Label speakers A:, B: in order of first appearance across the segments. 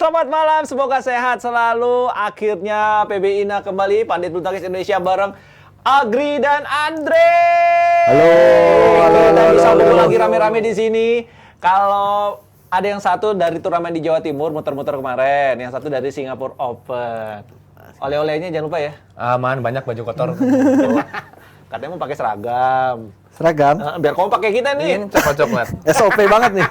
A: selamat malam. Semoga sehat selalu. Akhirnya PB Ina kembali, Pandit Bulu Tangkis Indonesia bareng Agri dan Andre.
B: Halo.
A: Kita disambung lagi rame-rame di sini. Kalau ada yang satu dari turnamen di Jawa Timur, muter-muter kemarin. Yang satu dari Singapore Open. Oleh-olehnya jangan lupa ya.
C: Aman, banyak baju kotor.
A: Katanya mau pakai seragam.
B: Seragam?
A: Biar kamu pakai kita nih.
C: Ini coklat-coklat.
B: SOP banget nih.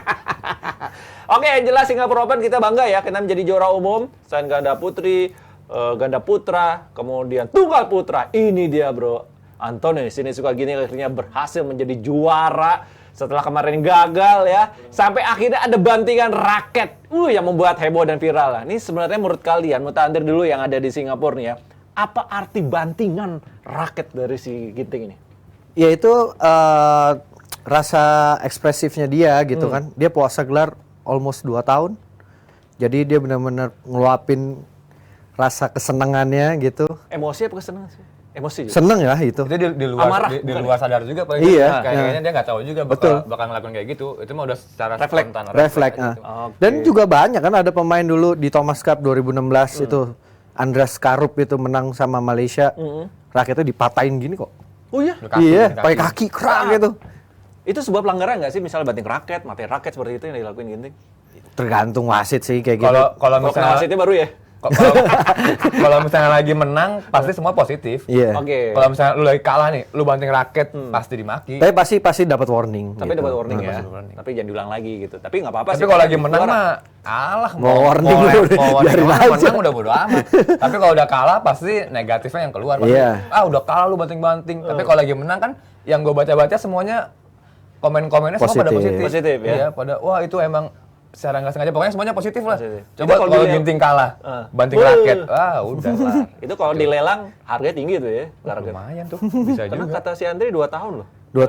A: Oke, yang jelas Singapore Open kita bangga ya, kita menjadi juara umum. Selain ganda putri, ganda putra, kemudian tunggal putra. Ini dia bro, Anthony Sinisuka Ginting akhirnya berhasil menjadi juara setelah kemarin gagal ya. Sampai akhirnya ada bantingan raket, yang membuat heboh dan viral lah. Ini sebenarnya menurut kalian, menurut Andre dulu yang ada di Singapura nih ya, apa arti bantingan raket dari si Ginting ini?
B: Yaitu rasa ekspresifnya dia gitu kan. Dia puasa gelar almost 2 tahun. Jadi dia benar-benar ngeluapin rasa kesenangannya gitu.
A: Emosi apa kesenangan sih? Emosi juga?
B: Seneng ya itu.
C: Itu di luar
A: Amarah,
C: di
A: bukan?
C: luar sadar juga paling.
B: Iya,
C: Kayaknya dia nggak tahu juga
B: Betul.
C: bakal ngelakuin kayak gitu. Itu mah udah secara
A: Refleks.
C: spontan.
B: Refleks.
C: aja gitu.
A: Oke.
B: Dan juga banyak kan ada pemain dulu di Thomas Cup 2016 itu. Andreas Karup itu menang sama Malaysia. Raketnya dipatahin gini kok.
A: Oh iya?
C: Udah kaki,
B: Iya,
C: kaki.
B: pakai kaki kerak gitu.
A: Itu sebuah pelanggaran nggak sih? Misalnya banting raket, matiin raket seperti itu yang dilakuin Ginting?
B: Tergantung wasit sih kayak gitu.
C: Kalau
A: Kalau kena
C: misalnya
A: wasitnya baru ya?
C: kalau misalnya lagi menang pasti semua positif.
B: Iya.
A: Oke.
C: Kalau misalnya lu lagi kalah nih, lu banting raket pasti dimaki.
B: Tapi pasti dapat warning.
A: Tapi
B: gitu.
A: dapat warning ya.
C: dapat warning.
A: Tapi jangan diulang lagi gitu. Tapi nggak apa-apa
C: Tapi
A: sih.
C: kalau lagi
A: Kan
C: menang
A: juara.
C: mah kalah.
B: Mau warning
C: mau
B: dulu,
C: warning
B: biarin
C: doang,
B: aja.
C: menang udah bodo amat. Tapi kalau udah kalah pasti negatifnya yang keluar. Pasti,
B: Iya.
C: udah kalah lu banting-banting. Tapi kalau lagi menang kan yang gue baca-baca semuanya komen-komennya semua pada
B: Positif.
C: positif.
A: Positif, ya?
C: Iya, pada wah itu emang secara nggak sengaja pokoknya semuanya positif lah.
A: Positif.
C: Coba
A: Itu kalau
C: kalau
A: dilihat-
C: Ginting kalah, banting
A: Wuh.
C: raket, udah lah.
A: Itu kalau dilelang harganya tinggi tuh ya. Raket.
C: Lumayan tuh, bisa
A: Karena
C: juga.
A: kata si Andre 2 tahun loh.
B: 2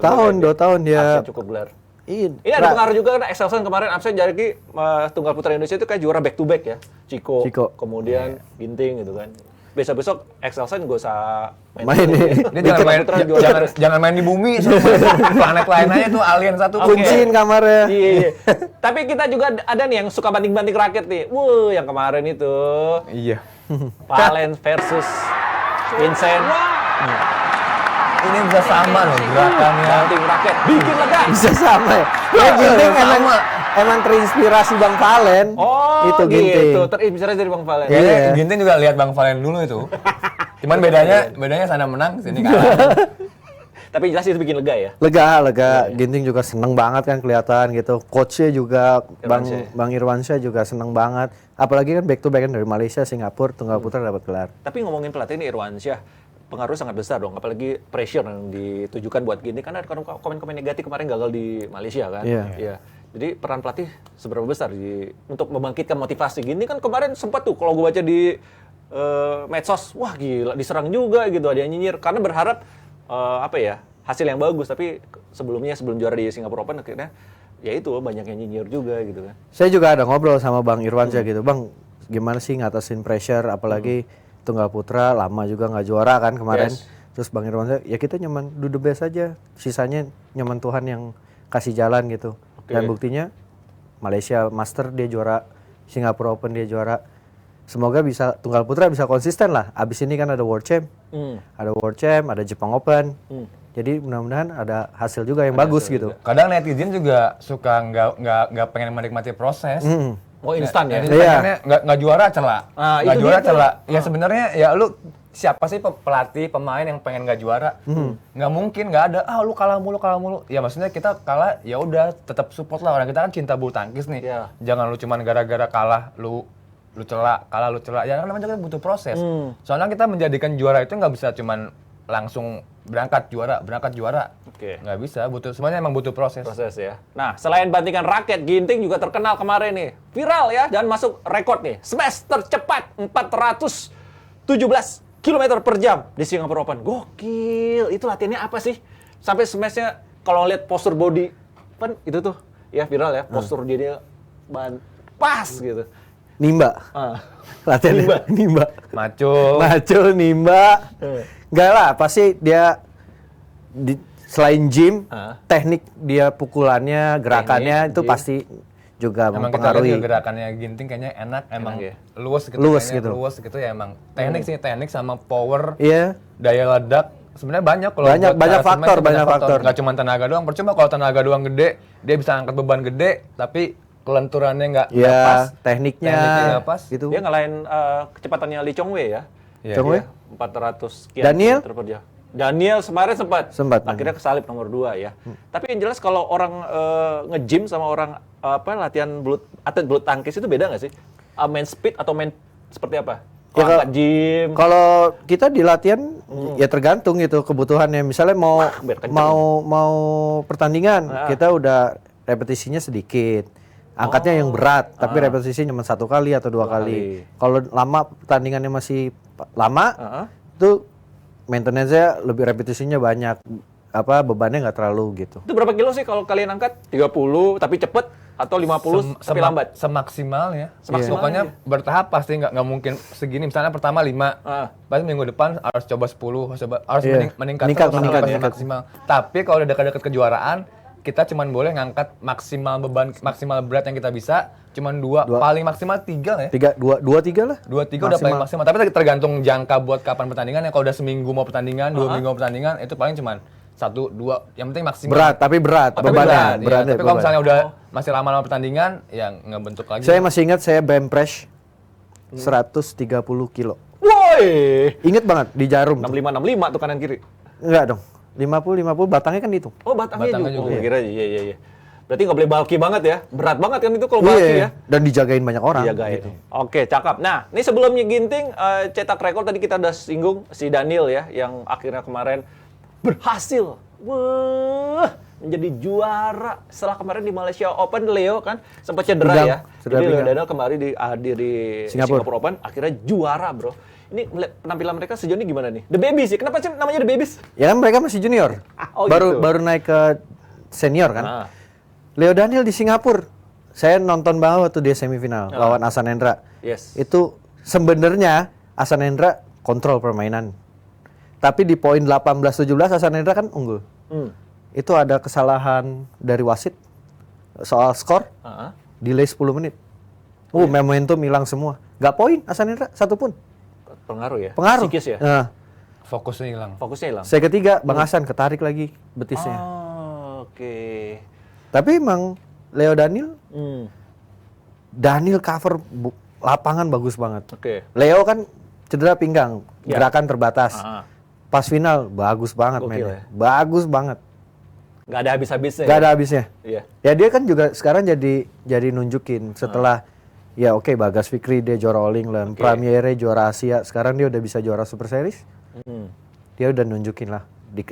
B: tahun dia.
A: Harusnya cukup gelar.
B: Ini
A: Ini ada pengaruh juga kan Excelsen kemarin absen jadi tunggal putra Indonesia itu kayak juara back to back ya. Chico. Kemudian Ginting gitu kan. Besok Excelsen gak usah
B: Main nih.
C: Dia jangan main,
A: putra juara.
C: jangan main di bumi, suruh main planet lain aja tuh alien satu.
A: Oke.
B: kunciin kamarnya.
A: Iya. Tapi kita juga ada nih yang suka banting-banting raket nih. Yang kemarin itu
C: Iya.
A: Valen versus Vincent.
C: Ini bisa sama loh gerakannya.
A: Banting raket, bikin lega.
B: Bisa sama ya. Ya Ginting emang terinspirasi Bang Valen. Itu Ginting.
A: gitu. Terinspirasi dari Bang Valen.
C: Kayaknya
B: Iya.
C: Ginting juga lihat Bang Valen dulu itu. Cuman bedanya sana menang, sini kalah.
A: Tapi jelas itu bikin lega ya.
B: Lega. Ginting juga seneng banget kan kelihatan gitu. Coachnya juga
A: Irwansyah.
B: Bang Irwansyah juga seneng banget. Apalagi kan back to back kan dari Malaysia, Singapura, tunggal putra dapat gelar.
A: Tapi ngomongin pelatih ini Irwansyah, pengaruh sangat besar dong. Apalagi pressure yang ditujukan buat Ginting. Karena ada komen-komen negatif kemarin gagal di Malaysia kan.
B: Iya.
A: Jadi peran pelatih seberapa besar untuk membangkitkan motivasi. Ginting kan kemarin sempat tuh kalau gue baca di medsos, wah gila diserang juga gitu. Ada yang nyinyir karena berharap hasil yang bagus. Tapi sebelum juara di Singapore Open akhirnya ya itu banyak yang nyinyir juga gitu kan.
B: Saya juga ada ngobrol sama Bang Irwansyah gitu. Bang, gimana sih ngatasin pressure apalagi tunggal putra lama juga nggak juara kan kemarin.
A: Yes.
B: Terus Bang Irwansyah, ya kita nyaman do the best aja. Sisanya nyaman Tuhan yang kasih jalan gitu. Dan buktinya Malaysia Master dia juara, Singapore Open dia juara. Semoga bisa tunggal putra bisa konsisten lah. Abis ini kan ada World Champ, ada World Champ, ada Jepang Open. Jadi mudah-mudahan ada hasil juga yang bagus gitu.
C: Kadang netizen juga suka nggak pengen menikmati proses.
A: Oh instan ya?
C: Netizen pengennya nggak juara celak, nggak
A: itu
C: juara
A: gitu.
C: celak. Ya sebenarnya ya lu siapa sih pelatih pemain yang pengen nggak juara? Nggak mungkin, nggak ada. Lu kalah mulu. Ya maksudnya kita kalah ya udah tetap support lah, orang kita kan cinta bulu tangkis nih.
A: Iya.
C: Jangan lu cuman gara-gara kalah lu celak, kalah lu celak. Ya namanya kan butuh proses. Soalnya kita menjadikan juara itu nggak bisa cuman langsung berangkat juara.
A: Oke.
C: Nggak bisa, semuanya emang butuh proses.
A: Ya. Nah, selain bantingan raket, Ginting juga terkenal kemarin nih. Viral ya, dan masuk rekor nih. Smash tercepat 417 km per jam di Singapore Open. Gokil. Itu latihannya apa sih? Sampai smashnya, kalau lihat postur body, kan itu tuh, ya viral ya. Postur dia pas gitu.
B: Nimba. Latihan nimba.
C: Maco,
B: nimba. Enggak lah, pasti dia selain gym, teknik dia pukulannya, gerakannya itu pasti juga
C: Emang kita lihat
B: mempengaruhi.
C: juga gerakannya Ginting kayaknya enak, emang
A: ya?
C: luas gitu.
B: Luas
C: kayaknya,
B: gitu.
C: Luas gitu ya emang. Teknik sih, teknik sama power,
B: Iya.
C: daya ledak. Sebenarnya banyak kalau
B: Banyak-
C: buat
B: banyak
C: para pemain
B: faktor,
C: sih
B: banyak faktor.
C: Nggak cuma tenaga doang. Percuma kalau tenaga doang gede, dia bisa angkat beban gede, tapi kelenturannya nggak pas.
B: Iya, tekniknya
C: nggak pas.
B: gitu.
A: Dia ngalahin kecepatannya Lee Chong Wei ya.
C: Iya,
B: Chong Wei?
A: Dia 400 sekian
B: Daniel?
A: kilometer per jam. Daniel kemarin sempat.
B: Sempat.
A: Akhirnya kesalip nomor 2 ya. Tapi yang jelas kalau orang nge-gym sama orang latihan atlet bulu tangkis itu beda nggak sih? Main speed atau main seperti apa?
B: Ya,
A: Kalau angkat gym.
B: Kalau kita di latihan ya tergantung gitu kebutuhannya. Misalnya
A: biar kenceng.
B: mau pertandingan, kita udah repetisinya sedikit. Angkatnya yang berat, tapi repetisinya cuma 1 kali atau 2 kali. Kalau lama pertandingannya masih lama, itu maintenance-nya lebih repetisinya banyak. Bebannya nggak terlalu gitu.
A: Itu berapa kilo sih kalau kalian angkat? 30 tapi cepet atau 50 tapi lambat?
C: Semaksimalnya.
A: Semaksimalnya.
C: Pokoknya bertahap pasti nggak mungkin segini. Misalnya pertama 5, pasti minggu depan harus coba 10, harus
B: Iya.
C: meningkat
B: Meningkat,
C: terus sampai
B: meningkat,
C: pasti
B: meningkat.
C: maksimal. Tapi kalau udah dekat-dekat kejuaraan, kita cuman boleh ngangkat maksimal beban, maksimal berat yang kita bisa, cuman 2, paling maksimal 3 lah ya.
B: 2-3 lah.
C: 2-3 udah paling maksimal. Tapi tergantung jangka buat kapan pertandingan ya. Kalau udah seminggu mau pertandingan, 2 minggu mau pertandingan, itu paling cuman 1, 2. Yang penting maksimal.
B: Berat, tapi berat.
C: Tapi
B: bebannya.
C: berat, iya.
B: beratnya,
C: Tapi kalau
B: beban.
C: misalnya udah masih lama-lama pertandingan, ya nggak bentuk lagi.
B: Saya masih ingat saya bench press 130 kilo.
A: Woi.
B: Ingat banget di Jarum.
A: 65 tuh kanan kiri.
B: Enggak dong. 50 batangnya kan dihitung.
A: Oh, batangnya
C: Batangnya
A: juga.
C: juga.
A: Oh, kira iya. Berarti nggak boleh bulky banget ya. Berat banget kan itu kalau bulky ya.
B: Dan dijagain banyak orang.
A: Iya guys.
B: gitu.
A: Oke, cakep. Nah, ini sebelumnya Ginting cetak rekor tadi kita udah singgung si Daniel ya, yang akhirnya kemarin berhasil menjadi juara setelah kemarin di Malaysia Open. Leo kan sempat cedera
B: Pinggang.
A: ya.
B: Cedera
A: Jadi Leo
B: pinggang.
A: Daniel kemarin di
B: Singapura.
A: Singapura Open akhirnya juara, bro. Ini penampilan mereka sejauh ini gimana nih? The Babies ya. Kenapa sih namanya The Babies?
B: Ya kan mereka masih junior.
A: Oh,
B: baru
A: gitu.
B: baru naik ke senior kan.
A: Ah.
B: Leo Daniel di Singapura. Saya nonton banget waktu dia semifinal lawan Ahsan Hendra.
A: Yes.
B: Itu sebenarnya Ahsan Hendra kontrol permainan. Tapi di poin 18-17 Ahsan Hendra kan unggul. Itu ada kesalahan dari wasit soal skor, delay 10 menit. Momentum hilang semua. Gak poin Ahsan Hendra satupun.
A: Pengaruh ya?
B: Pengaruh.
A: Psikis ya?
B: Nah,
C: Fokusnya hilang.
A: Fokusnya hilang.
B: saya ketiga Bang Hasan ketarik lagi betisnya.
A: Oh, oke.
B: Tapi emang Leo Daniel
A: Hmm.
B: cover lapangan bagus banget.
A: Oke.
B: Leo kan cedera pinggang,
A: Ya.
B: gerakan terbatas. Pas final bagus banget
A: Gokil
B: mainnya.
A: ya.
B: Bagus banget.
A: Nggak ada habis-habisnya.
B: Gak
A: ya?
B: ada habisnya.
A: Iya.
B: Ya dia kan juga sekarang jadi nunjukin setelah ya oke Bagas Fikri dia juara All England, Pramiere juara Asia, sekarang dia udah bisa juara Super Series. Dia udah nunjukin lah.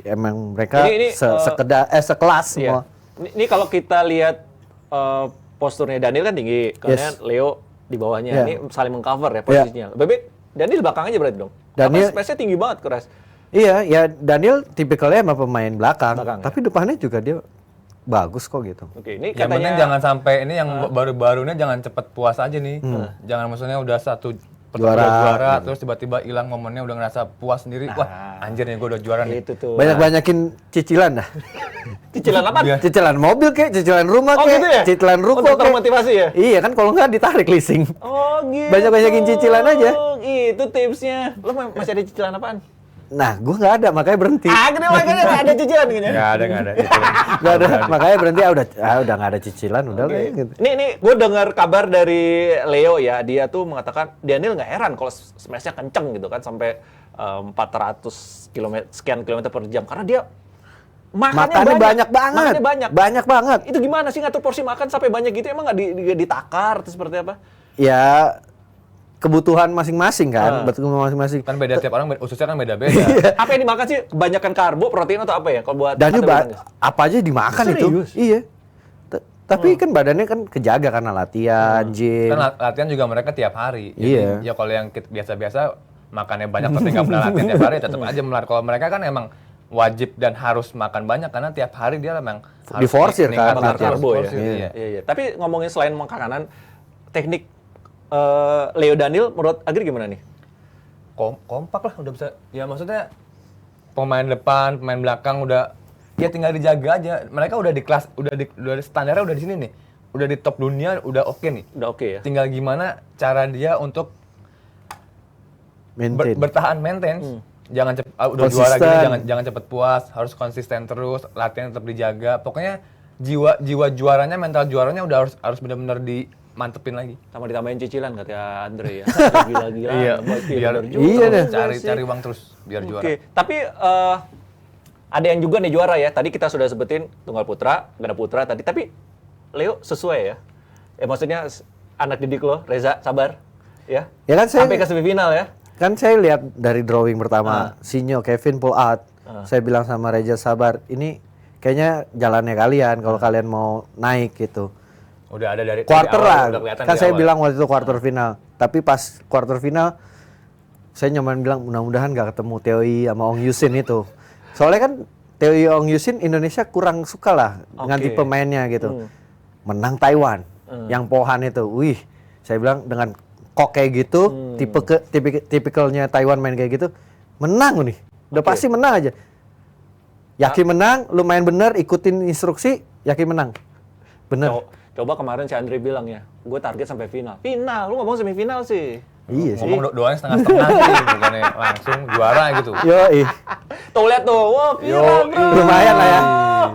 B: Emang mereka
A: Ini,
B: sekelas
A: Iya.
B: semua.
A: Ini kalau kita lihat posturnya Daniel kan tinggi, kemudian Leo di bawahnya.
B: Iya.
A: Ini saling mengcover ya posisinya. Bebek Daniel belakang aja berarti dong.
B: Daniel-
A: Space-nya tinggi banget, keras.
B: Iya, ya Daniel tipikalnya emang pemain belakang,
A: Belakang, ya?
B: tapi depannya juga dia bagus kok gitu.
A: Oke, ini
C: Yang penting
A: katanya
C: jangan sampai ini yang baru-barunya jangan cepet puas aja nih. Jangan maksudnya udah satu juara terus tiba-tiba hilang momennya udah ngerasa puas sendiri. Wah, anjir nih gue udah juara nih.
A: itu tuh.
B: Banyak-banyakin cicilan dah.
A: Cicilan apa?
B: Cicilan mobil kek, cicilan rumah
A: Oh,
B: kek,
A: gitu ya?
B: cicilan ruko
A: Untuk
B: kek.
A: termotivasi ya?
B: Iya kan kalau nggak ditarik leasing.
A: Oh, gitu.
B: Banyak-banyakin cicilan aja.
A: Itu tipsnya. Lo masih ada cicilan apaan?
B: Nah, gue nggak ada makanya berhenti.
A: Gede makanya nggak ada cicilan gini.
C: Nggak ada.
B: Nggak ada, makanya berhenti. Udah nggak ada cicilan, udah lah ya, gitu.
A: Nih, gue dengar kabar dari Leo ya, dia tuh mengatakan Daniel nggak heran kalau smashnya kenceng gitu kan sampai 400 sekian kilometer per jam karena dia
B: Makannya banyak banget.
A: Makannya banyak.
B: Banyak banget.
A: Itu gimana sih ngatur porsi makan sampai banyak gitu? Emang nggak ditakar atau seperti apa?
B: Ya kebutuhan masing-masing kan, kebutuhan masing-masing.
C: Kan beda tiap orang, ususnya kan beda-beda.
A: Apa yang dimakan sih? Kebanyakan karbo, protein atau apa ya? Kalau buat
B: Dan
A: atlet
B: juga
A: bulu tangkis?
B: apa aja dimakan itu.
A: Serius?
B: Iya. Tapi kan badannya kan kejaga karena latihan, gym.
C: Kan latihan juga mereka tiap hari.
B: Iya.
C: Ya kalau yang biasa-biasa makannya banyak tapi nggak pernah latihan tiap hari tetap aja melar. Kalau mereka kan emang wajib dan harus makan banyak karena tiap hari dia memang harus
B: Diforsir kan,
C: meningkatkan
A: Bakar karbo ya.
C: diforsir, iya.
A: Iya. Tapi ngomongin selain makanan, teknik Leo Daniel menurut Agri gimana nih?
C: Kompak lah udah bisa. Ya maksudnya pemain depan, pemain belakang udah ya tinggal dijaga aja. Mereka udah di kelas, udah standarnya udah di sini nih. udah di top dunia, udah oke nih.
A: Udah oke ya.
C: Tinggal gimana cara dia untuk bertahan maintenance. Jangan udah juara
B: Konsisten.
C: gini jangan cepet puas, harus konsisten terus, latihan tetap dijaga. Pokoknya jiwa juaranya, mental juaranya udah harus benar-benar dimantepin lagi.
A: Sama ditambahin cicilan kata Andre ya. Gila-gila.
C: Iya,
A: biar
B: Iya deh.
C: cari uang terus biar juara.
A: Oke, tapi ada yang juga nih juara ya. Tadi kita sudah sebutin tunggal putra, ganda putra tadi. Tapi Leo sesuai ya. Maksudnya anak didik lo, Reza, sabar. Ya,
B: Ya kan saya
A: sampai ke semifinal ya.
B: kan saya lihat dari drawing pertama, Sinyo, Kevin pull out. Saya bilang sama Reza sabar, ini kayaknya jalannya kalian kalau kalian mau naik gitu.
C: Udah ada dari
B: Quarter
C: awal,
B: lah.
C: udah kelihatan
B: Kan
C: dari
B: saya
C: awal.
B: bilang waktu itu quarter final. Tapi pas quarter final saya nyaman bilang mudah-mudahan gak ketemu Teoi sama Ong Yusin itu. Soalnya kan Teoi Ong Yusin Indonesia kurang suka lah ganti pemainnya gitu. Menang Taiwan. Yang Pohan itu. Wih, saya bilang dengan kok kayak gitu, tipikalnya Taiwan main kayak gitu, menang nih. Udah pasti menang aja. Yakin menang, lu main bener, ikutin instruksi, yakin menang. Bener.
A: Coba kemarin si Andre bilang ya, gue target sampai final. Final, lu ngomong semifinal sih.
B: Iya sih.
C: Ngomong doanya setengah-setengah sih, bukannya langsung juara gitu.
B: Yoi.
A: Tuh lihat tuh, wah viral bro.
B: Lumayan lah ya.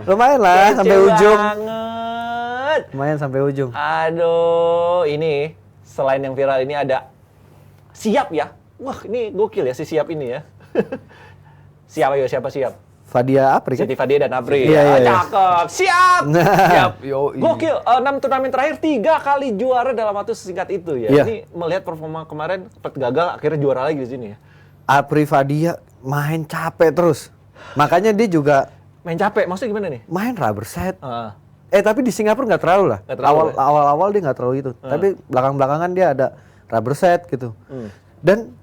B: Lumayan lah
A: Kece
B: sampai ujung.
A: banget.
B: Lumayan sampai ujung.
A: Aduh, ini selain yang viral ini ada Siap ya. Wah, ini gokil ya si Siap ini ya. Siapa ya? Siapa Siap?
B: Fadia Apri kan?
A: Siti Fadia dan Apri.
B: Iya, iya, iya.
A: Cakep. Siap.
C: Siap, yoi.
A: Gokil. 6 turnamen terakhir 3 kali juara dalam waktu sesingkat itu ya.
B: Iya.
A: Ini melihat performa kemarin sempat gagal, akhirnya juara lagi di sini ya.
B: Apri Fadia main capek terus. Makanya dia juga
A: Main capek, maksudnya gimana nih?
B: main rubber set.
A: Ah.
B: Tapi di Singapura nggak terlalu lah.
A: Nggak terlalu, ya?
B: Awal-awal dia nggak terlalu itu. Tapi belakang-belakangan dia ada rubber set gitu. Dan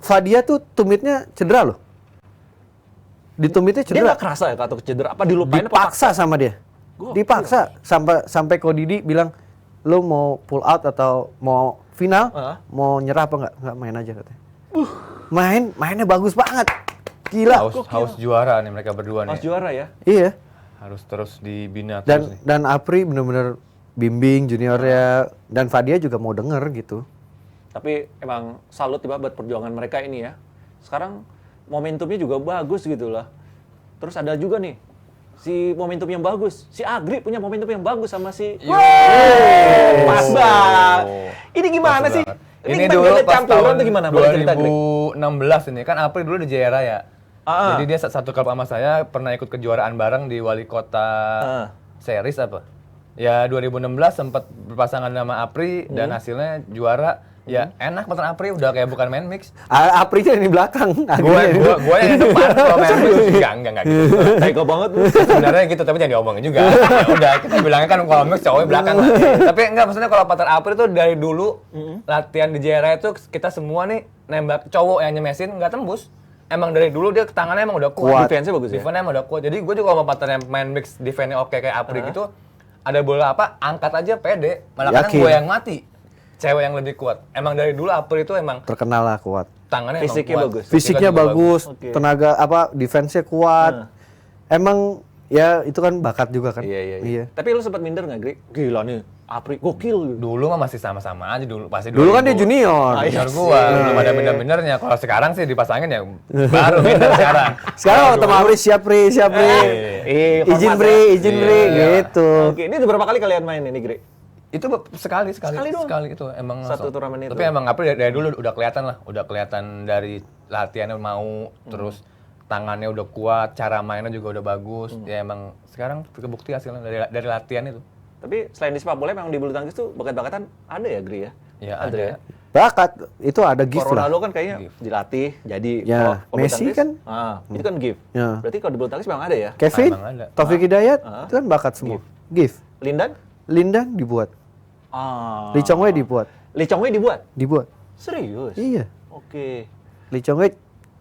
B: Fadia tuh tumitnya cedera loh. Di tumitnya
A: Dia
B: cedera.
A: nggak kerasa ya atau cedera? Apa dilupain?
B: Dipaksa sama dia. Dipaksa sampai Ko Didi bilang, "Lu mau pull out atau mau final? Mau nyerah apa nggak? Nggak, main aja," katanya. Mainnya bagus banget. Gila.
C: Haus juara nih mereka berdua
A: Pas
C: nih.
A: juara ya.
B: Iya.
C: Harus terus dibina terus nih.
B: Dan Apri bener-bener bimbing juniornya, dan Fadia juga mau denger gitu.
A: Tapi emang salut ya buat perjuangan mereka ini ya. Sekarang momentumnya juga bagus gitu lah. Terus ada juga nih si momentum yang bagus. Si Agri punya momentum yang bagus sama si Pas banget. Ini gimana
C: Pas
A: sih?
C: banget.
A: Ini
C: Ini
A: kita
C: dulu
A: lihat
C: pas
A: campuran
C: tahun
A: tuh gimana? Boleh cerita, Agri?
C: 2016 ini kan Apri dulu di Jaya Raya.
A: Ah.
C: Jadi dia satu klub sama saya, pernah ikut kejuaraan bareng di Wali Kota Series apa? Ya 2016 sempat berpasangan sama Apri dan hasilnya juara. Ya enak nonton Apri, udah kayak bukan main mix.
B: Apri yang di belakang.
C: Gue yang di depan, kalau main mix enggak gitu.
A: Tega banget lu.
C: Sebenarnya gitu, tapi jangan diomongin juga. Ya udah, kita bilangnya kan kalau mix cowoknya belakang lah. Tapi enggak, maksudnya kalau partner Apri tuh dari dulu latihan di Jaya Raya itu kita semua nih nembak cowok yang nyemesin nggak tembus. Emang dari dulu dia tangannya emang udah kuat.
A: Defense-nya bagus ya?
C: Defense-nya emang udah kuat. Jadi gue juga sama partner yang main mix defense-nya oke kayak Apri gitu, ada bola apa, angkat aja pede. Malah kadang
B: Yakin.
C: gue yang mati. Cewek yang lebih kuat. Emang dari dulu Apri itu emang
B: Terkenal lah kuat.
C: tangannya
A: Fisiknya
C: emang kuat.
A: bagus.
B: Fisiknya
C: juga
B: bagus,
A: Oke.
B: tenaga defense-nya kuat. Emang ya itu kan bakat juga kan.
A: Iya. Tapi lu sempat minder nggak, Gri? Gila nih, Apri gokil.
C: Dulu mah masih sama-sama aja dulu. Pasti
B: Dulu kan dia junior.
C: Junior gua, belum ada bener-benernya. Kalau sekarang sih dipasangin ya baru minder sekarang.
B: Sekarang waktu sama Apri siap Pri. Izin Pri, gitu.
A: Oke, ini udah berapa kali kalian main ini, Gri?
C: Itu sekali
A: doang?
C: sekali itu emang
A: Satu
C: langsung.
A: turnamen itu?
C: Tapi emang April dari dulu udah kelihatan lah, udah kelihatan dari latihannya mau, terus tangannya udah kuat, cara mainnya juga udah bagus. Ya emang sekarang kebukti hasilnya dari latihan itu.
A: Tapi selain di sepak bola, memang di bulu tangkis tuh bakat-bakatan ada ya, Gri ya?
C: Ya
A: Andre
C: ada.
B: Bakat itu ada gift lah.
A: Ronaldo kan kayaknya dilatih jadi.
B: Ya,
A: kalau bulu
B: Messi
A: tangkis,
B: kan?
A: itu kan gift.
B: Ya.
A: Berarti kalau di bulu tangkis memang ada ya?
B: Kevin,
C: Emang ada.
B: Taufik Hidayat itu kan bakat semua. Gift.
A: Lindan?
B: Lindan dibuat. Lee Chong Wei dibuat.
A: Lee Chong Wei dibuat?
B: Dibuat.
A: Serius?
B: Iya.
A: Oke.
B: Lee Chong Wei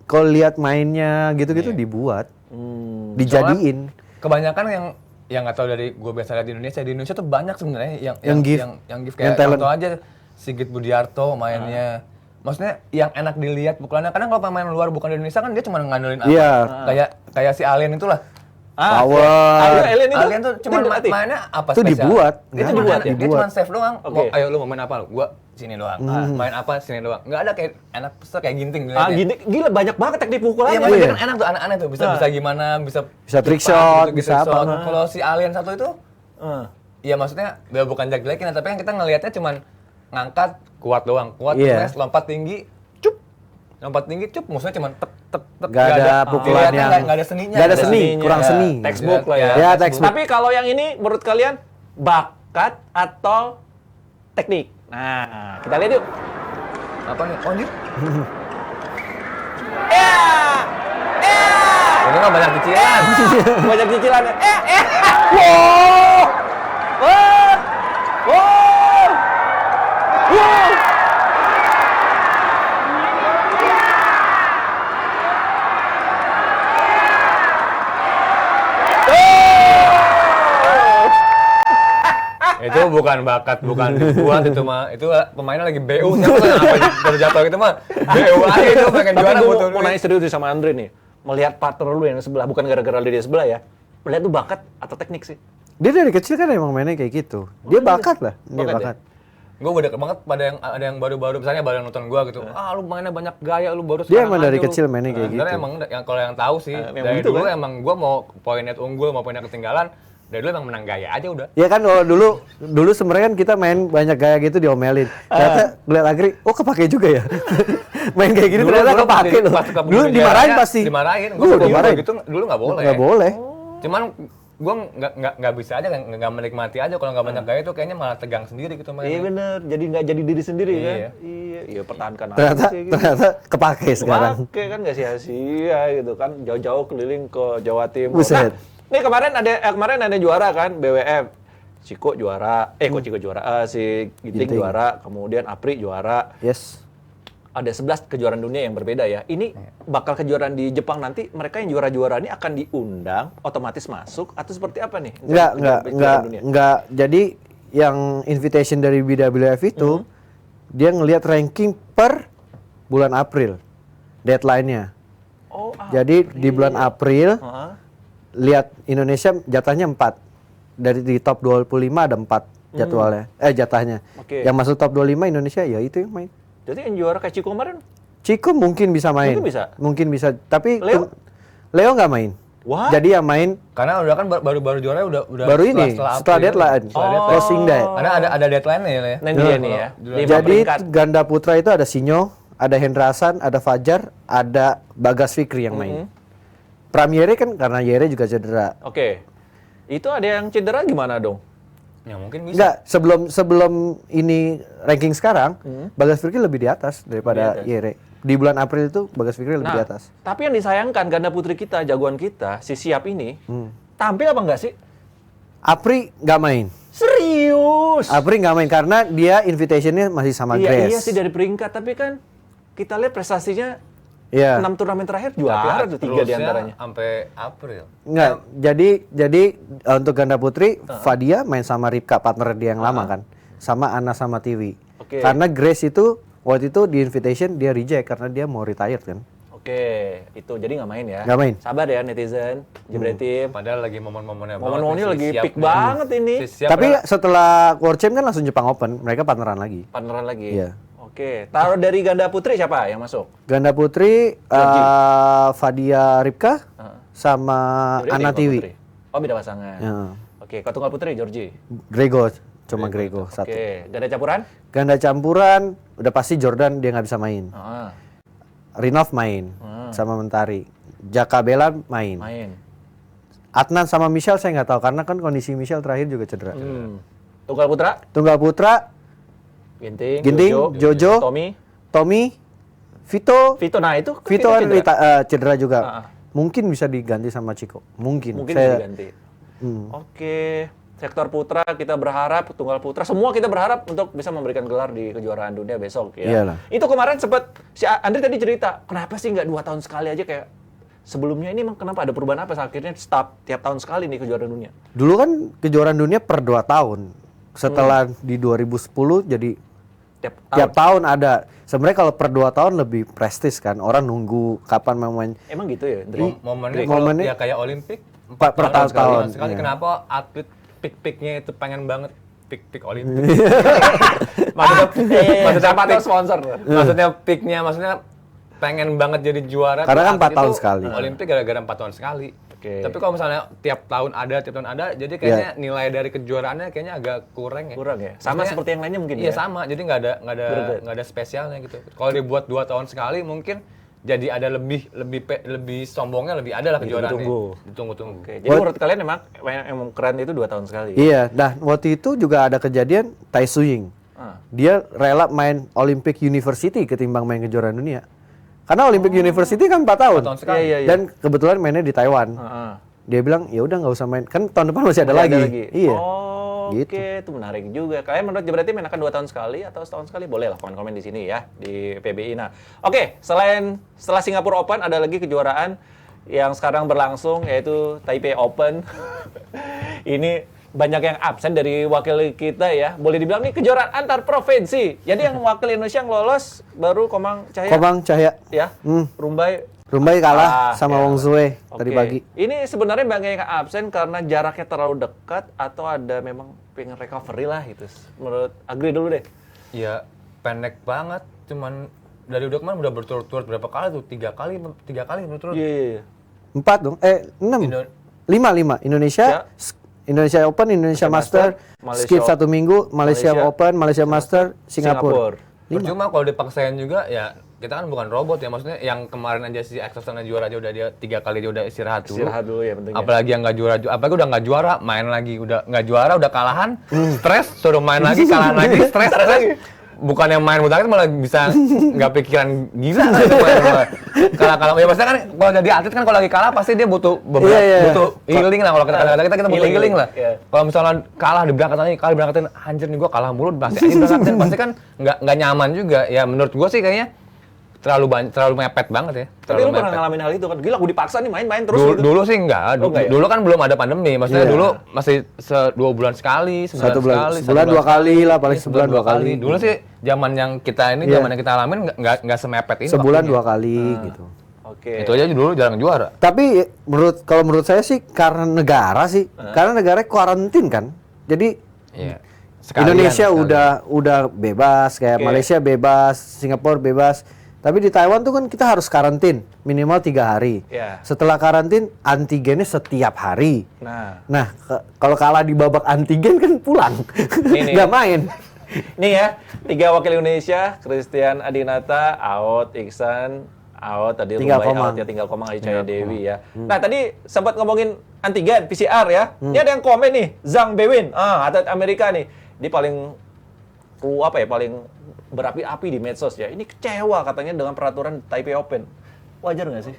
B: kalau lihat mainnya gitu-gitu dibuat. Dijadiin.
C: Kebanyakan yang nggak tahu dari gue biasa lihat di Indonesia tuh banyak sebenarnya
B: Yang gift.
C: yang gift
B: Yang
C: kayak
B: talent.
C: contoh aja Sigit Budiarto mainnya. Maksudnya yang enak dilihat pukulannya. Karena kalau pemain luar bukan di Indonesia kan dia cuma ngandelin apa?
B: Iya.
C: Kayak si Alien itulah.
B: power.
A: Alien itu
C: Alien tuh cuma
A: dilatih.
C: mainnya apa
B: Itu
C: spesial?
B: dibuat.
A: Itu
B: nggak,
A: dibuat ya?
C: Dia cuma save doang.
A: Oke.
C: Ayo lu mau main apa lu? Gua sini doang. Main apa sini doang. Enggak ada kayak enak peser kayak ginting dilihatnya.
A: Gini, gila banyak banget teknik pukulannya.
C: Iya, makanya
B: Iya.
C: kan enak tuh aneh-aneh tuh. Bisa gimana, bisa
B: trick
C: cepat,
B: shot,
C: gitu,
B: bisa
C: trick shot.
B: apa.
C: Kalau si Alien satu itu
A: Heeh.
C: ya maksudnya dia bukan jelek-jelekin, tapi kan kita ngelihatnya cuman ngangkat kuat doang. Kuat
B: Iya.
C: terus lompat tinggi, cup. Lompat tinggi, cup. Musuhnya cuman tek tek tek.
B: Nggak ada pukulan
C: dilihatnya
B: yang-
C: nggak ada seninya.
B: nggak ada
C: gitu.
B: seni,
A: Seninya,
B: kurang seni.
A: Textbook lah ya.
B: Ya, textbook.
A: Tapi kalau yang ini menurut kalian bakat atau teknik? Nah, kita lihat yuk.
C: Apa nih? Oh, anjir.
A: Ya!
C: Ini mah banyak cicilan.
A: Banyak cicilan. Wow! Wah! Wow! Wow!
C: Itu bukan bakat, bukan dibuat itu mah. Itu pemainnya lagi BU siapa tuh yang apa jatuh gitu mah. BU aja itu pengen
A: Tapi
C: juara
A: gue
C: butuh
A: mau
C: duit.
A: nanya serius nih sama Andre nih. Melihat partner lu yang sebelah, bukan gara-gara dia di sebelah ya. Melihat tuh bakat atau teknik sih?
B: Dia dari kecil kan emang mainnya kayak gitu. Dia bakat lah, dia
A: Bakat ya?
B: bakat.
C: Gue beda banget pada yang ada yang baru-baru misalnya baru nonton gua gitu. Ah lu mainnya banyak gaya, lu baru
B: Dia
C: sekarang
B: emang dari
C: aja lu.
B: kecil mainnya kayak
C: Sebenarnya
B: gitu.
C: emang yang kalau yang tahu sih
A: yang
C: dari
A: begitu
C: dulu
A: kan?
C: emang gua mau poin net unggul mau poin net ketinggalan dari dulu emang menang gaya aja udah.
B: Ya kan kalau dulu sebenarnya kan kita main banyak gaya gitu diomelin. Ternyata ngeliat Agri, oh kepake juga ya. Main kayak gini ternyata kepake loh. Dulu dimarahin pasti.
C: Dimarahin.
B: Dulu
C: Gua
B: dimarahin.
C: gitu dulu nggak boleh.
B: Nggak boleh.
C: Cuman gua nggak bisa aja nggak menikmati aja kalau nggak banyak gaya itu kayaknya malah tegang sendiri gitu
A: Iya
C: mainnya.
A: bener, jadi nggak jadi diri sendiri kan?
C: Iya.
A: Iya, pertahankan
B: Ternyata
A: aja sih gitu.
B: ternyata kepake sekarang.
A: Pakai kan nggak sia-sia gitu kan, jauh-jauh keliling ke Jawa Timur.
B: Buset.
A: Nah, ini kemarin ada juara kan BWF. Ciko juara, kok Ciko juara? Si Ginting
B: Ginting.
A: juara, kemudian Apri juara.
B: Yes.
A: Ada 11 kejuaraan dunia yang berbeda ya. Ini bakal kejuaraan di Jepang nanti, mereka yang juara-juara ini akan diundang, otomatis masuk atau seperti apa nih? Kejuaraan dunia?
B: Enggak. Jadi yang invitation dari BWF itu dia ngelihat ranking per bulan April deadline-nya.
A: Oh,
B: Jadi di bulan April
A: Heeh.
B: lihat Indonesia jatahnya 4. Dari di top 25 ada 4 jadwalnya. Jatahnya.
A: Oke.
B: Yang masuk top 25 Indonesia ya itu yang main.
A: Jadi yang juara kayak Ciko kemarin?
B: Ciko mungkin bisa main.
A: Mungkin bisa?
B: Tapi
A: Leo?
B: Leo nggak main.
A: Wah.
B: Jadi yang main
C: Karena udah kan baru juara udah
B: baru ini setelah
C: April.
B: deadline.
C: Setelah deadline.
B: Closing day.
C: Karena ada deadline-nya ya.
A: Nah, ini dia nih ya.
C: Jadi
A: 5
B: Jadi
A: peringkat.
B: ganda putra itu ada Sinyo, ada Hendra Hasan, ada Fajar, ada Bagas Fikri yang main. Pramyere kan karena Yere juga cedera.
A: Oke. Itu ada yang cedera gimana dong?
C: Ya mungkin bisa.
B: Enggak, sebelum ini ranking sekarang, Bagas Fikri lebih di atas daripada Yere. Di bulan April itu Bagas Fikri lebih di atas.
A: Tapi yang disayangkan ganda putri kita, jagoan kita, si Siap ini, tampil apa enggak sih?
B: Apri nggak main.
A: Serius?
B: Apri nggak main karena dia invitationnya masih sama Grace.
A: Iya sih dari peringkat, tapi kan kita lihat prestasinya
B: Iya.
A: 6 turnamen terakhir juara tuh 3 diantaranya.
C: Sampai April.
B: Enggak, jadi untuk ganda putri Fadia main sama Ripka partner dia yang lama kan, sama Ana sama Tiwi.
A: Oke.
B: Karena Grace itu waktu itu di invitation dia reject karena dia mau retired kan.
A: Oke, itu jadi nggak main ya?
B: Nggak main.
A: Sabar ya netizen, Jebretim.
C: Padahal lagi momen-momennya banget.
A: Momen-momennya
C: Si
A: lagi
C: Siap
A: peak
C: nih.
A: banget ini.
C: Si Siap
B: Tapi
C: ya.
B: setelah World Champ kan langsung Jepang Open, mereka partneran lagi.
A: Partneran lagi.
B: Iya.
A: Oke, taruh dari ganda putri siapa yang masuk?
B: Ganda putri Fadia Ripka sama
A: Georgie
B: Ana
A: ada
B: Tiwi.
A: putri? Oh, beda pasangan.
B: Ya.
A: Oke, kalau tunggal putri Georgie.
B: Grego, cuma Grego satu.
A: Oke, ganda campuran?
B: Ganda campuran udah pasti Jordan dia nggak bisa main.
A: Ah,
B: Rinov main sama Mentari. Jaka Bella main.
A: main.
B: Adnan sama Michelle saya nggak tahu karena kan kondisi Michelle terakhir juga cedera.
A: Tunggal putra?
B: Tunggal putra
A: Ginting,
B: Ginting, Jojo,
A: Tommy,
B: Vito
A: Vito. Nah, itu
B: Vito kan cedera juga.
A: Ah.
B: Mungkin bisa diganti sama Chico. Mungkin.
A: mungkin
B: Saya-
A: bisa diganti. Oke, sektor putra kita berharap, tunggal putra semua kita berharap untuk bisa memberikan gelar di kejuaraan dunia besok ya.
B: Iyalah.
A: Itu kemarin sempat si Andri tadi cerita, kenapa sih nggak 2 tahun sekali aja kayak sebelumnya ini emang kenapa ada perubahan apa akhirnya stop tiap tahun sekali nih kejuaraan dunia.
B: Dulu kan kejuaraan dunia per 2 tahun. Setelah di 2010 jadi Tiap tahun ada. Sebenarnya kalau per 2 tahun lebih prestis kan. Orang nunggu kapan main.
A: Emang gitu ya, Dre?
C: Momennya ya kayak Olimpik
B: Per tahun.
C: sekali. Kenapa atlet peak-peaknya itu pengen banget peak Olimpik? maksudnya
A: siapa tahu sponsor.
C: Maksudnya peaknya, maksudnya pengen banget jadi juara.
B: Karena kan 4
C: atlet
B: tahun
C: itu
B: sekali.
C: Olimpik gara-gara 4 tahun sekali.
A: Oke.
C: Tapi kalau misalnya tiap tahun ada, jadi kayaknya nilai dari kejuaraannya kayaknya agak kurang ya.
A: Kurang ya? Sama
C: Maksudnya,
A: seperti yang lainnya mungkin
C: iya
A: ya?
C: sama, jadi nggak ada spesialnya gitu. Kalau dibuat 2 tahun sekali mungkin jadi ada lebih sombongnya, lebih ada lah kejuaraannya. Ditunggu-tunggu.
A: Oke, jadi menurut kalian emang keren itu 2 tahun sekali?
B: Iya, nah waktu itu juga ada kejadian Tai Tzu Ying. Dia rela main Olympic University ketimbang main kejuaraan dunia. Karena Olympic University kan 4 tahun.
C: 4 tahun sekali.
A: Iya.
B: Dan kebetulan mainnya di Taiwan. Dia bilang, ya udah nggak usah main. Kan tahun depan masih ada lagi.
A: Iya.
B: Iya. Gitu.
A: Oke, itu menarik juga. Kalian menurut berarti main akan 2 tahun sekali atau setahun sekali? Boleh lah komen-komen di sini ya, di PBI. Nah, oke, setelah Singapore Open ada lagi kejuaraan yang sekarang berlangsung yaitu Taipei Open. Ini banyak yang absen dari wakil kita ya. Boleh dibilang nih kejuaraan antar provinsi. Jadi yang wakil Indonesia yang lolos baru Komang Cahya.
B: Komang Cahya.
A: Ya.
B: Rumbai kalah sama
A: ya.
B: Wong Zue tadi
A: Oke.
B: pagi.
A: Ini sebenarnya banyak yang absen karena jaraknya terlalu dekat atau ada memang pengen recovery lah gitu. Menurut Agri dulu deh.
C: Ya pendek banget, cuman dari udah kemarin udah berturut-turut berapa kali tuh? 3 kali berturut-turut.
A: Iya.
B: 4 dong, 6. 5. Indonesia Open, Indonesia Master,
A: Malaysia
B: skip 1 minggu, Malaysia Open, Malaysia Master, Singapura.
C: Percuma kalau dipaksain juga ya, kita kan bukan robot ya, maksudnya yang kemarin aja si Exelsen juara aja udah dia 3 kali dia udah istirahat dulu.
A: Istirahat dulu ya pentingnya.
C: Apalagi yang nggak juara, apalagi udah nggak juara, main lagi udah nggak juara, udah kalahan, stres, suruh main lagi, kalahan lagi, stres lagi. Bukan yang main bulu tangkis malah bisa nggak pikiran gila lah itu main. Kalah ya maksudnya kan kalau jadi atlet kan kalau lagi kalah pasti dia butuh butuh healing lah, kalau kita butuh healing lah. Kalau misalnya kalah diberangkatin anjir nih gua kalah mulu pasti diberangkatin pasti kan nggak nyaman juga. Ya menurut gua sih kayaknya terlalu mepet banget ya.
A: Tapi lu pernah ngalamin hal itu kan? Gila, gue dipaksa nih main terus gitu.
C: Dulu sih enggak. Dulu kan belum ada pandemi. Maksudnya dulu masih 2 bulan sekali,
B: sebulan 2 kali lah, paling sebulan 2 kali.
C: Dulu sih zaman yang kita ini, zaman yang kita alamin nggak semepet ini.
B: Sebulan 2 kali gitu.
A: Oke.
C: Itu aja dulu jarang juara.
B: Tapi kalau menurut saya sih karena negara sih. Karena negara karantin kan. Jadi Indonesia udah bebas, kayak Malaysia bebas, Singapura bebas. Tapi di Taiwan tuh kan kita harus karantin minimal 3 hari. Setelah karantin antigennya setiap hari. Nah, kalau kalah di babak antigen kan pulang, nggak main.
A: Nih ya, 3 wakil Indonesia, Christian Adinata, out, Iksan, out, tadi Rumbai out ya, tinggal Komang Aicaya Dewi ya. Nah tadi sempat ngomongin antigen, PCR ya. Ini ada yang komen nih, Zhang Bewin, atlet Amerika nih. Dia paling paling berapi-api di medsos ya. Ini kecewa katanya dengan peraturan Taipei Open. Wajar nggak sih?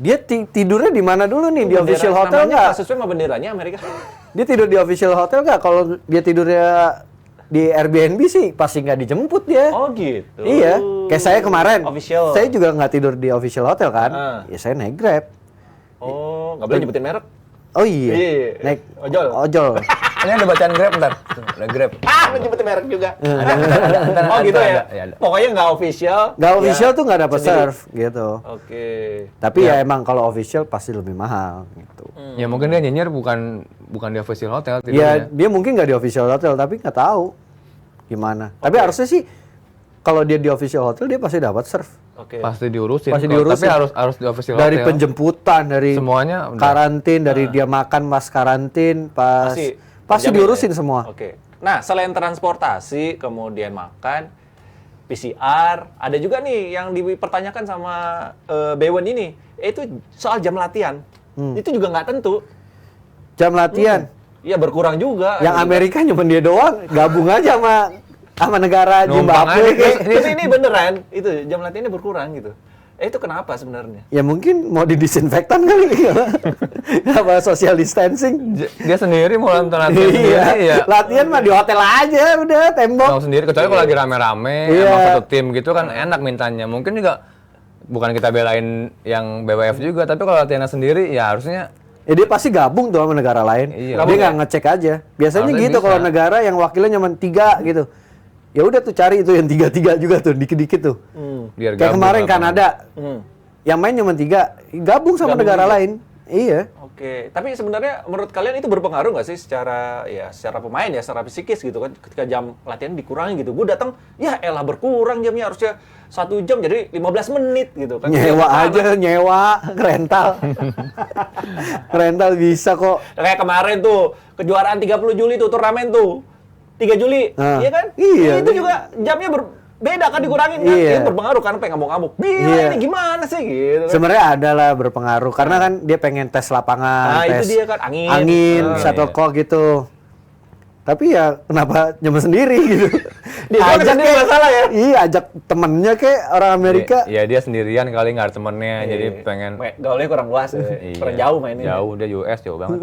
B: Dia tidurnya di mana dulu nih? Di official hotel nggak?
A: Sesuai sama benderanya Amerika.
B: Dia tidur di official hotel nggak? Kalau dia tidurnya di Airbnb sih pasti nggak dijemput dia.
A: Oh gitu.
B: Iya. Kayak saya kemarin.
A: Official.
B: Saya juga nggak tidur di official hotel kan. Ya saya naik Grab.
A: Oh, nggak boleh nyebutin merek.
B: Oh iya. Naik ojol.
C: Ini ada bacaan Grab ntar. Ada Grab.
A: Menyebutin merek juga.
C: Ada,
A: oh gitu ya?
C: Ada.
A: Pokoknya nggak official.
B: Nggak official tuh nggak dapat serve gitu.
A: Oke.
B: Tapi ya emang kalau official pasti lebih mahal gitu.
C: Ya mungkin dia nyinyir bukan di official hotel.
B: Ya dia mungkin nggak di official hotel tapi nggak tahu gimana. Tapi harusnya sih kalau dia di official hotel dia pasti dapat serve.
C: Pasti diurusin.
B: Tapi
C: harus di official hotel.
B: Dari penjemputan, dari
C: semuanya
B: karantin, dari dia makan pas karantin, pasti diurusin semua.
A: Oke. Nah, selain transportasi, kemudian makan, PCR, ada juga nih yang dipertanyakan sama Bewen ini, itu soal jam latihan. Itu juga nggak tentu.
B: Jam latihan?
A: Iya, berkurang juga.
B: Yang Amerika cuma dia doang, gabung aja sama negara Zimbabwe.
A: Tapi ini beneran, itu jam latihannya berkurang gitu. Itu kenapa sebenarnya?
B: Ya mungkin mau didisinfektan kali. Apa social distancing?
C: Dia sendiri mau latihan sendiri ya.
B: Latihan mah di hotel aja udah tembok.
C: Mau sendiri, kecuali kalau lagi rame-rame emang satu tim gitu kan enak mintanya. Mungkin juga bukan kita belain yang BWF juga, tapi kalau latihannya sendiri ya harusnya
B: dia pasti gabung tuh sama negara lain. Dia nggak ngecek aja. Biasanya gitu kalau negara yang wakilnya cuma 3 gitu. Ya udah tuh cari itu yang 3-3 juga tuh, dikit-dikit tuh.
C: Biar
B: Kayak
C: gabung
B: kemarin
C: apa.
B: Kanada, yang main cuma 3, gabung sama
A: Gabung
B: negara
A: juga.
B: lain. Iya.
A: Oke, tapi sebenarnya menurut kalian itu berpengaruh nggak sih secara pemain ya, secara psikis gitu kan? Ketika jam latihan dikurangi gitu, gue datang ya elah berkurang jamnya, harusnya 1 jam jadi 15 menit gitu kan?
B: Nyewa
A: Ya,
B: aja, nyewa, rental. Rental bisa kok.
A: Kayak kemarin tuh kejuaraan 30 Juli tuh turnamen tuh 3 Juli,
B: Ah,
A: iya kan?
B: iya.
A: Itu juga jamnya beda kan dikurangin kan?
B: Iya.
A: Itu berpengaruh kan, pengen ngamuk-ngamuk. Gila
B: Iya.
A: ini gimana sih gitu kan?
B: Sebenarnya ada lah berpengaruh karena kan dia pengen tes lapangan,
A: Nah, itu
B: tes
A: dia kan, angin. Ah,
B: shuttlecock gitu. Tapi ya kenapa nyemen sendiri gitu?
A: Dia kan sendiri masalah ya?
B: Iya, ajak temennya kayak orang Amerika.
C: Ya dia sendirian kali nggak ada temennya, jadi pengen
A: Gaulnya kurang luas,
C: Iya.
A: kurang jauh mainnya.
C: Jauh, dia US jauh banget.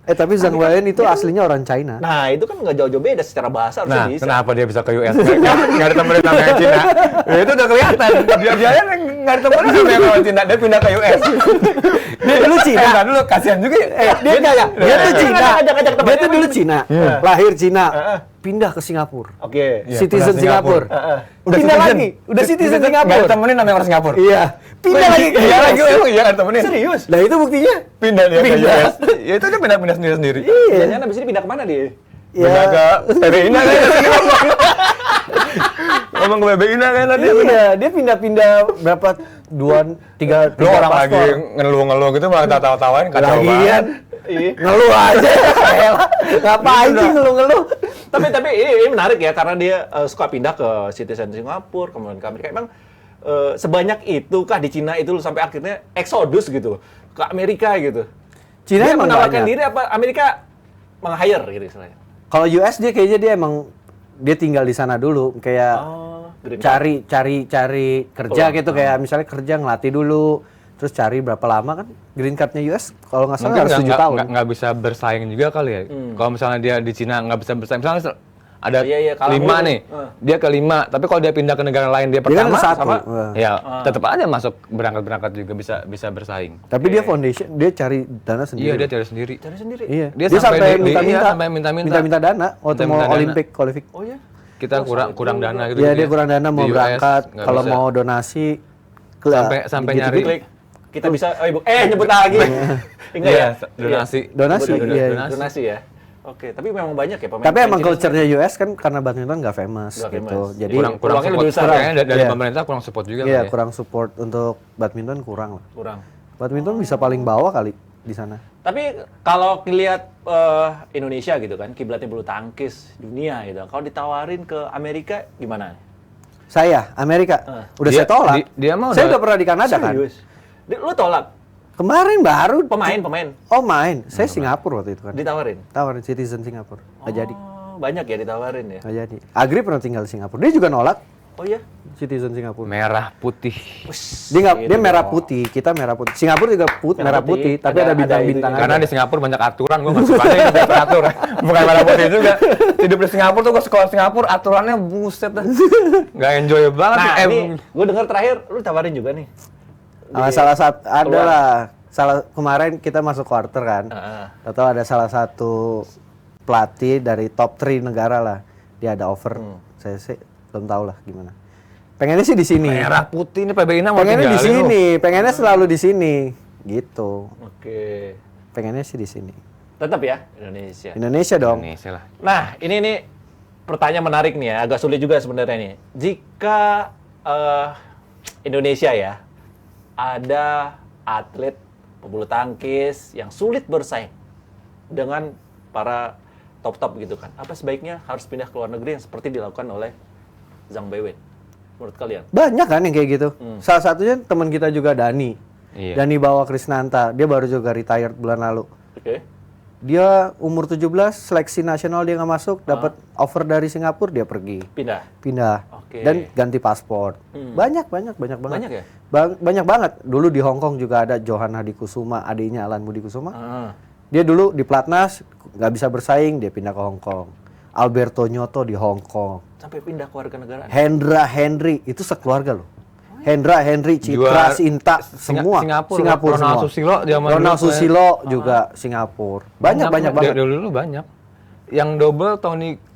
B: Tapi Zhang Weien itu aslinya orang China.
A: Nah, itu kan nggak jauh-jauh beda secara bahasa harusnya
C: Nah,
A: bisa.
C: kenapa dia bisa ke US? Nggak ada temennya sama yang Cina. Ya, itu udah kelihatan. Dia nggak ada temennya sama yang orang Cina. Dia pindah ke US.
B: Dia dulu Cina.
C: Enggak dulu, kasihan juga ya.
B: Dia enggak ya? Dia tuh Cina.
A: Ajak-ajak
B: Dia tuh dulu Cina. Lahir Cina. Pindah ke Singapura.
A: Oke.
C: Iya,
B: Citizen
C: pernah
B: Singapura.
C: Udah
B: Pindah
C: citizen.
B: lagi. Udah citizen
C: Nggak ada
B: Singapura.
C: temenin sama yang orang Singapura.
B: Iya. Pindah lagi ke
C: Iya
B: US.
C: lagi, iya kan temenin.
A: Serius?
B: Lah itu buktinya.
C: Pindah dia ke
B: Pindah.
C: US. Ya itu dia pindah-pindah sendiri-sendiri.
B: Iya.
A: Jangan abis ini pindah kemana dia?
C: Pindah ke PBINA kan. Ngomong ke PBINA kan tadi.
B: Iya, dia pindah-pindah berapa 2, 3
C: Lu orang lagi ngeluh-ngeluh gitu malah tawa-tawain kacau
B: Lagian
C: banget.
B: ngeluh aja. Elah, ngapain sih ngeluh-ngeluh?
A: Tapi ini menarik ya karena dia suka pindah ke Citizen Singapura, kemudian ke Amerika. Emang sebanyak itu kah di Cina itu sampai akhirnya eksodus gitu ke Amerika gitu?
B: Cina
A: Dia
B: emang
A: menawarkan
B: banyak.
A: diri apa Amerika meng-hire gitu istilahnya?
B: Kalau US dia kayaknya dia emang dia tinggal di sana dulu kayak
A: green card.
B: cari kerja gitu kayak misalnya kerja ngelatih dulu terus cari berapa lama kan green cardnya US kalau nggak salah
C: Mungkin
B: harus 7 tahun.
C: nggak bisa bersaing juga kali ya. Kalau misalnya dia di Cina nggak bisa bersaing, misalnya ada
A: Iya, kalah
C: 5
A: mulu.
C: nih, dia ke 5, tapi kalau dia pindah ke negara lain dia
B: Dia kan
C: pertama
B: satu.
C: sama,
B: Wah.
C: ya tetap aja masuk berangkat juga bisa bersaing.
B: Tapi dia foundation dia cari dana sendiri.
C: Iya dia cari sendiri.
A: Cari sendiri.
B: Iya.
C: Dia
B: Dia
C: sampai
B: sampai
C: di-
B: minta-minta
C: iya, sampai minta-minta.
B: dana waktu mau
C: Minta-minta dana.
B: Olimpik qualify.
A: Oh ya?
C: Kita kurang dana gitu.
B: Iya,
C: gitu
B: dia
C: ya.
B: kurang dana mau
C: Di US
B: berangkat,
C: nggak
B: kalau
C: bisa.
B: mau donasi
C: Sampai
B: gitu-gitu.
C: nyari.
A: Klik. Kita bisa nyebut lagi. Enggak
C: Iya,
A: ya?
C: donasi.
B: Donasi,
A: Sebut
B: iya.
A: lagi. Donasi ya. Oke, tapi memang banyak ya pemain.
B: Tapi emang
A: Cina
B: culture-nya US kan karena badminton nggak famous
A: Nggak
B: gitu.
A: famous.
B: Jadi
C: kurang
A: peluangnya
C: support.
A: lebih besar.
C: Kayaknya dari
B: Iya.
C: pemerintah kurang support juga
B: iya
C: kali ya.
B: kurang support untuk badminton kurang lah.
A: kurang.
B: Badminton bisa paling bawah kali di sana.
A: Tapi kalau ngelihat Indonesia gitu kan, kiblatnya bulu tangkis dunia gitu. Kalau ditawarin ke Amerika gimana?
B: Saya Amerika udah
C: Dia-
B: saya tolak.
C: dia mah
B: saya
C: udah-
B: udah pernah di Kanada kan.
A: Serius? Lu tolak
B: Kemarin baru
A: pemain
B: Oh main. Saya Singapura waktu itu kan.
A: ditawarin.
B: Tawarin Citizen Singapura. Nggak jadi.
A: Oh, banyak ya ditawarin ya.
B: Nggak jadi. Agri pernah tinggal di Singapura. Dia juga nolak
A: Oh iya.
B: Citizen Singapura.
C: Merah putih.
B: Dia
A: Gitu
B: dia merah
A: dong.
B: putih, kita merah putih. Singapura juga merah putih, tapi
A: Ada
B: ada bintang-bintang.
C: Karena di Singapura banyak aturan, gue nggak suka yang teratur. Bukan merah putih juga. Hidup di Singapura tuh gue sekolah Singapura, aturannya buset dah. Nggak enjoy banget.
A: Nah, ini gue dengar terakhir lu tawarin juga nih.
B: Salah satu ada lah. Kemarin kita masuk quarter kan. Atau ada salah satu pelatih dari top 3 negara lah. Dia ada offer. Saya sih belum tahu lah gimana. Pengennya sih di sini.
C: merah putih ini PBINA mau
B: Pengennya di
C: tinggalin lu.
B: sini, pengennya selalu di sini. Gitu.
A: Oke.
B: Pengennya sih di sini.
A: Tetap ya Indonesia.
B: Indonesia dong.
C: Indonesia lah.
A: Nah, ini pertanyaan menarik nih ya, agak sulit juga sebenarnya nih. Jika Indonesia ya ada atlet pebulu tangkis yang sulit bersaing dengan para top-top gitu kan, apa sebaiknya harus pindah ke luar negeri yang seperti dilakukan oleh Zhang Weien? Menurut kalian?
B: Banyak kan yang kayak gitu. Salah satunya teman kita juga Dani.
C: Iya.
B: Dani Bawa Krisnanta. Dia baru juga retired bulan lalu.
A: Oke.
B: Dia umur 17, seleksi nasional dia nggak masuk, dapat offer dari Singapura, dia pergi.
A: Pindah. Oke.
B: Dan ganti paspor. Banyak banget.
A: Banyak ya?
B: Banyak banget. Dulu di Hong Kong juga ada Johan Hadi Kusuma, adiknya Alan Budi Kusuma.
A: Ah.
B: Dia dulu di Platnas nggak bisa bersaing, dia pindah ke Hong Kong. Alberto Nyoto di Hong Kong.
A: Sampai pindah ke warga negara.
B: Hendra Henry itu sekeluarga loh. Hendra Henry, Citra,
C: Juara-
B: Sinta, semua
C: Singapura
B: semua.
C: Ronald Susilo zaman
B: Ronald
C: dulu,
B: Susilo juga Singapura. Banyak banget.
C: Dulu banyak. Yang double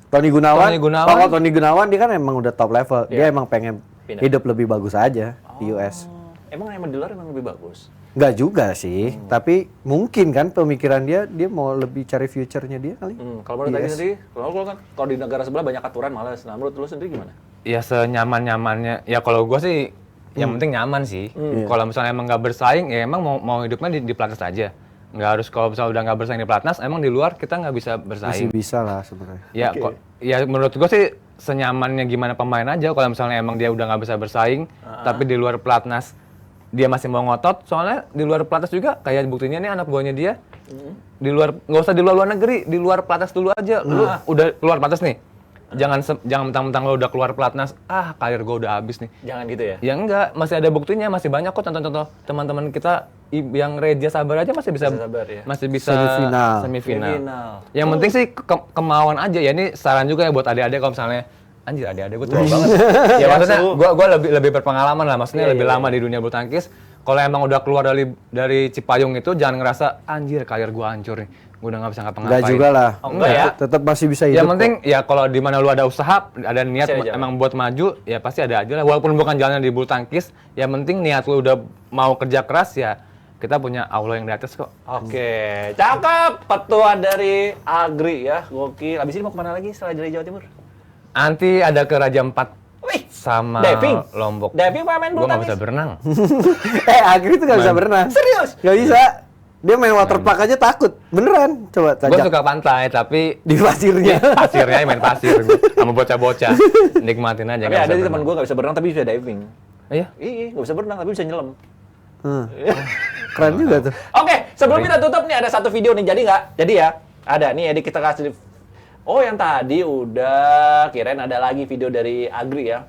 B: Tony Gunawan. Kalau Tony Gunawan dia kan emang udah top level. Dia emang pengen
A: Pindah.
B: hidup lebih bagus aja di US.
A: Emang di luar emang lebih bagus.
B: Nggak juga sih, tapi mungkin kan pemikiran dia mau lebih cari future-nya dia kali.
A: Kalau menurut tadi sendiri, kalau di negara sebelah banyak aturan malas. Nah, menurut lu sendiri gimana?
C: Ya senyaman-nyamannya. Ya kalau gue sih, yang penting nyaman sih. Kalau misalnya emang nggak bersaing, ya emang mau hidupnya di pelatnas aja. Nggak harus kalau misalnya udah nggak bersaing di pelatnas, emang di luar kita nggak bisa bersaing.
B: Masih bisa lah sebenarnya.
C: Ya, ya menurut gue sih senyamannya gimana pemain aja. Kalau misalnya emang dia udah nggak bisa bersaing, tapi di luar pelatnas dia masih mau ngotot. Soalnya di luar pelatnas juga kayak buktinya nih anak buahnya dia di luar, nggak usah di luar negeri, di luar pelatnas dulu aja. Lu udah keluar pelatnas nih. Jangan mentang-mentang lo udah keluar pelatnas, karir gue udah habis nih.
A: Jangan gitu ya?
C: Ya enggak, masih ada buktinya, masih banyak kok contoh-contoh teman-teman kita yang Reja Sabar aja masih bisa masih bisa semifinal. Yang penting sih kemauan aja ya. Ini saran juga ya buat adik-adik kalau misalnya anjir adik-adik gue tua banget. Ya maksudnya gue lebih berpengalaman lah, maksudnya lebih lama di dunia bulu tangkis. Kalau emang udah keluar dari Cipayung itu jangan ngerasa anjir karir gue hancur nih. Gue udah nggak bisa ngapa-ngapain.
B: Enggak juga lah.
C: Enggak ya.
B: Tetap masih bisa hidup.
C: Yang penting ya kalau di mana lu ada usaha, ada niat emang buat maju, ya pasti ada aja lah. Walaupun bukan jalan di bulu tangkis, yang penting niat lu udah mau kerja keras ya. Kita punya Allah yang di atas kok.
A: Oke, cakep. Petua dari Agri ya, gokil. Abis ini mau kemana lagi setelah dari Jawa Timur?
C: Nanti ada ke Raja Ampat sama
A: diving.
C: Lombok.
A: Diving apa main bulu
C: Gue nggak
A: tangkis?
C: bisa berenang.
B: Agri tuh nggak bisa berenang.
A: Serius?
B: Nggak bisa. Dia main waterpark aja takut. Beneran. Coba
C: Gue
B: tajak
C: suka pantai, tapi
B: di pasirnya.
C: pasirnya main pasir sama bocah-bocah. Nikmatin aja.
A: Tapi
C: nggak
A: ada
C: bisa
A: sih teman
C: berenang.
A: gue nggak bisa berenang tapi bisa diving.
C: Iya.
A: Iya, nggak bisa berenang tapi bisa nyelam.
B: Keren juga tuh.
A: Oke, sebelum kita tutup nih ada satu video nih, jadi nggak? Jadi ya, ada nih Edik kita kasih. Oh, yang tadi udah, kirain ada lagi video dari Agri ya.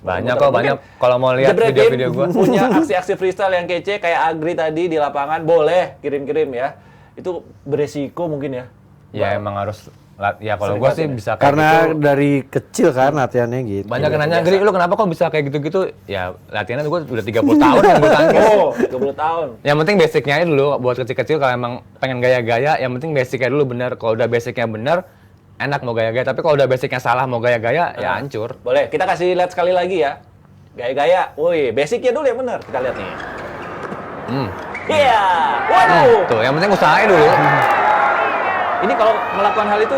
C: Banyak kok, banyak. Kalau mau lihat
A: Jebret
C: video-video
A: Team
C: gue.
A: punya aksi-aksi freestyle yang kece kayak Agri tadi di lapangan, boleh kirim-kirim ya. Itu beresiko mungkin ya.
C: Ya emang harus, ya kalau gue sih bisa kayak
B: Karena
C: gitu.
B: dari kecil kan latihannya gitu.
C: Banyak yang nanya, Gri, lu kenapa kok bisa kayak gitu-gitu? Ya latihannya gue udah 30 tahun yang bulu tangkis.
A: Oh, 30 tahun.
C: Yang penting basicnya aja dulu, buat kecil-kecil kalau emang pengen gaya-gaya, yang penting basicnya dulu bener. Kalau udah basicnya bener, enak mau gaya-gaya. Tapi kalau udah basicnya salah mau gaya-gaya, ya hancur.
A: Boleh, kita kasih lihat sekali lagi ya. Gaya-gaya. Woi, basicnya dulu yang bener. Kita lihat nih. Iya. Waduh.
C: Tuh, yang penting usahanya dulu.
A: Ini kalau melakukan hal itu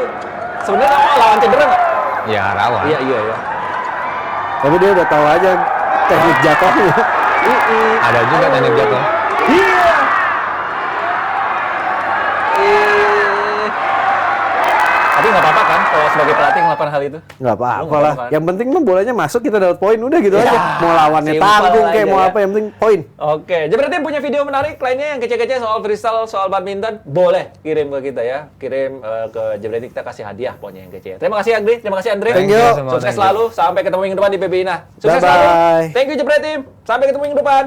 A: sebenarnya kamu lawan cedera nggak?
C: Ya rawan.
A: Iya, iya, iya.
B: Tapi dia udah tahu aja teknik jatuhnya.
C: Ada juga teknik jatuh.
A: Iya. Tapi nggak apa-apa kan kalau sebagai pelatih melakukan hal itu?
B: Nggak apa-apa
A: Nggak
B: lah.
A: apa-apa.
B: Yang penting mah bolanya masuk kita dapat poin udah gitu
A: Ya,
B: aja. Mau lawannya
A: simpel
B: tanggung kayak
A: aja
B: mau
A: ya.
B: apa yang penting poin.
A: Oke, jadi berarti punya video menarik lainnya yang kece-kece soal freestyle, soal badminton, boleh kirim ke kita ya. Kirim ke Jebret, kita kasih hadiah pokoknya yang kece. Terima kasih Agri, terima kasih Andre.
B: Thank you.
A: Sukses selalu, sampai ketemu minggu depan di PBI. Nah, sukses
B: Bye-bye.
A: selalu. Thank you Jebret Team. Sampai ketemu minggu depan.